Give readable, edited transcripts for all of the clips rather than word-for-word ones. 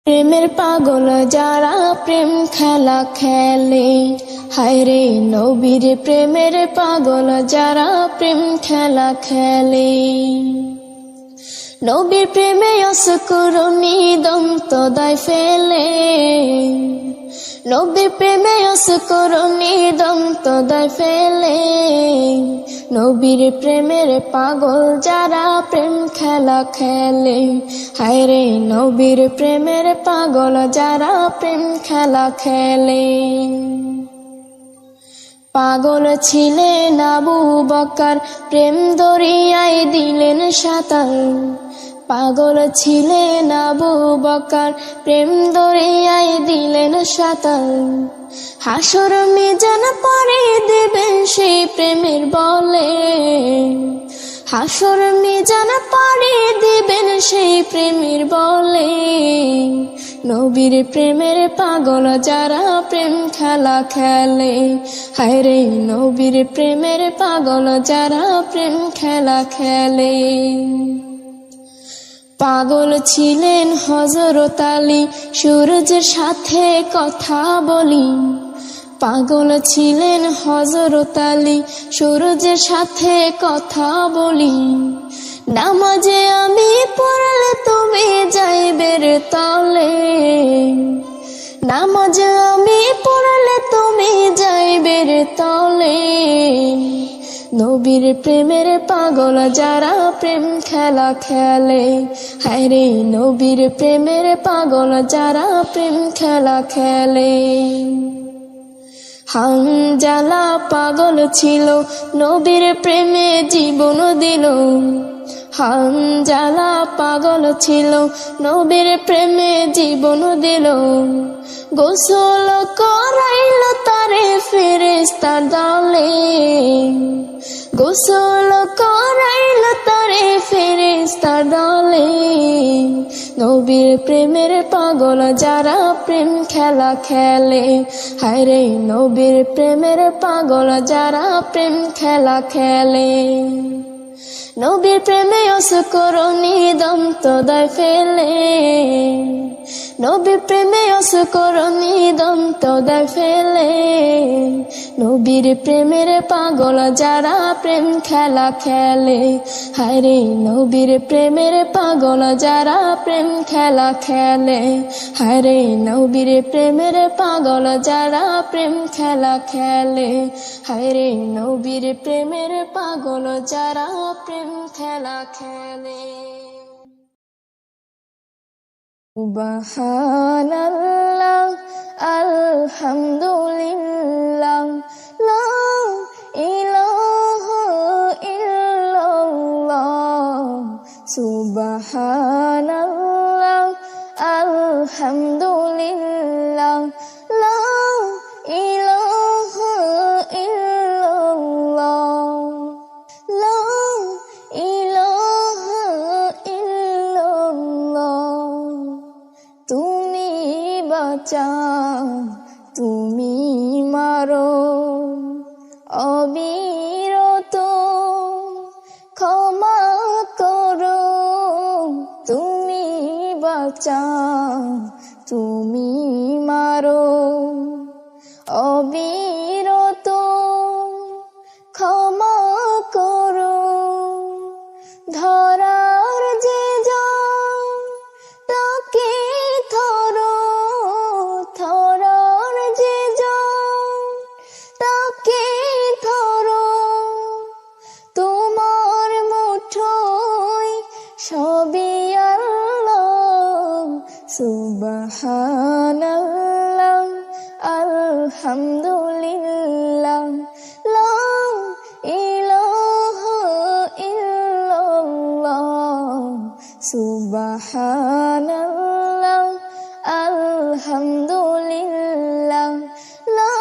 প্রেমের পাগল যারা প্রেম খেলা খেলে, হায়রে নবীর প্রেমের পাগল যারা প্রেম খেলা খেলে। নবীর প্রেমে অসকরুণী দন্ত দায় ফেলে, নবীর প্রেমে অসকরুণী দন্ত দায় ফেলে। নবীর প্রেমের পাগল যারা প্রেম খেলা খেলে, হায়রে নবীর প্রেমের পাগল যারা প্রেম খেলা খেলে। পাগল ছিলেন আবু বকর, প্রেম দরিয়ায় দিলেন সাঁতার। পাগল ছিলেন আবু বকর, প্রেম দরিয়ায় দিলেন সাঁতার। হাসর মিজান পরে দেবেন সেই প্রেমের বলে, হাসর মিজান পরে দিবেন সেই প্রেমের বলে। নবীর প্রেমের পাগল যারা প্রেম খেলা খেলে, হায়রে নবীর প্রেমের পাগল যারা প্রেম খেলা খেলে। পাগল ছিলেন হযরত আলী, সূরজের সাথে কথা বলি। পাগল ছিলেন হযরত আলী, সূরজের সাথে কথা বলি। নামাজে আমি পড়লে তুমি যাইবের তলে, নামাজে আমি পড়লে তুমি যাইবের তলে। নবীর প্রেমের পাগল যারা প্রেম খেলা খেলে, হায়রে নবীর প্রেমের পাগল যারা প্রেম খেলা খেলে। হানজালা পাগল ছিল, নবীর প্রেমে জীবন দিল। হানজালা পাগল ছিল, নবীর প্রেমে জীবন দিল। গোসল করাইল তারে ফেরেশতার দলে, গোসল করাইল তারে ফেরেশতার দলে। নবীর প্রেমের পাগল যারা প্রেম খেলা খেলে, হায়রে নবীর প্রেমের পাগল যারা প্রেম খেলা খেলে। নবীর প্রেমে অসকরুণী দন্ত দায় ফেলে, নবীর প্রেমে অসকরুণী দন্ত দায় ফেলে। নবীর প্রেমের পাগল যারা প্রেম খেলা খেলে, হায়রে নবীর প্রেমের পাগল যারা প্রেম খেলা খেলে। হায়রে নবীর প্রেমের পাগল যারা প্রেম খেলা খেলে, হায়রে নবীর প্রেমের পাগল যারা প্রেম খেলা খেলে। সুবহানাল্লাহ আলহামদুলিল্লাহ লা ইলাহা ইল্লাল্লাহ। সুবহানাল্লাহ আলহামদুলিল্লাহ লা ইলাহা ইল্লাল্লাহ, লা ইলাহা ইল্লাল্লাহ। তুমি বাঁচাও, তুমি মারো অবিরত, ক্ষমা করো। তুমি বাঁচাও, তুমি মারো অবিরত, ক্ষমা করো। ধরার যে জন তাকে ধরো, ধরার যে জন তাকে ধরো। তোমার মুঠোয় সবই আল্লাহ। সুবহানাল্লাহ আলহামদুলিল্লাহ লা ইলাহা ইল্লাল্লাহ। সুবহানাল্লাহ আলহামদুলিল্লাহ লা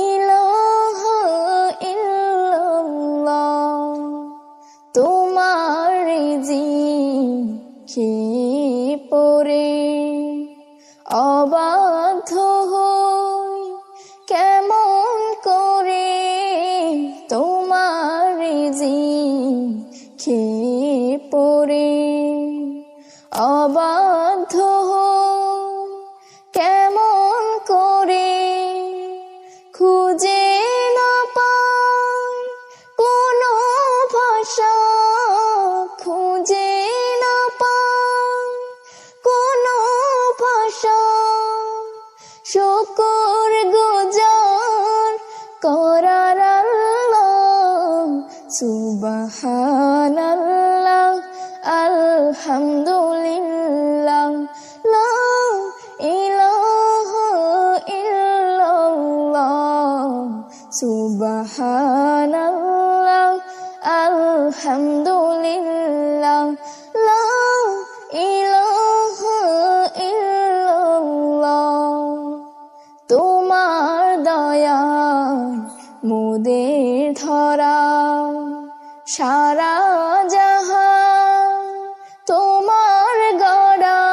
ইলাহা ইল্লাল্লাহ। তোমার রিজিকে পড়ে অবাধ্য হই কেমন করে, তোমার রিজিকে পড়ে অবাধ্য হই শুকর গুজার করার আল্লাহ, সুবহানাল্লাহ আলহামদুলিল্লাহ, লা ইলাহা ইল্লাল্লাহ, সুবহানাল্লাহ আলহামদুলিল্লাহ, লা ইলাহা ইল্লাল্লাহ। তোমার দয়ায় মোদের ধরা সারা জাহান, তোমার গড়া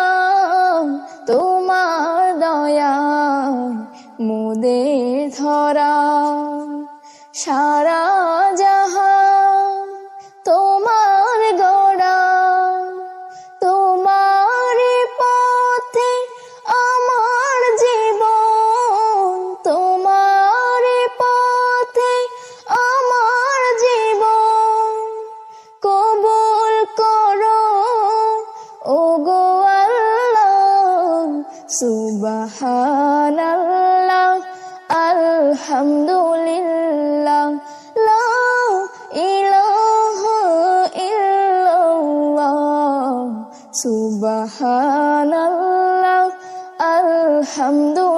তোমার দয়ায় মোদের ধরা সারা জাহান, তোমার গড়া তোমার পথে আমার জীবন, তোমার পথে আমার জীবন, কবুল করো ওগো আল্লাহ, সুবহানাল্লাহ আলহামদুলিল্লাহ, লা ইলাহা ইল্লাল্লাহ, সুবহানাল্লাহ আলহামদুলিল্লাহ,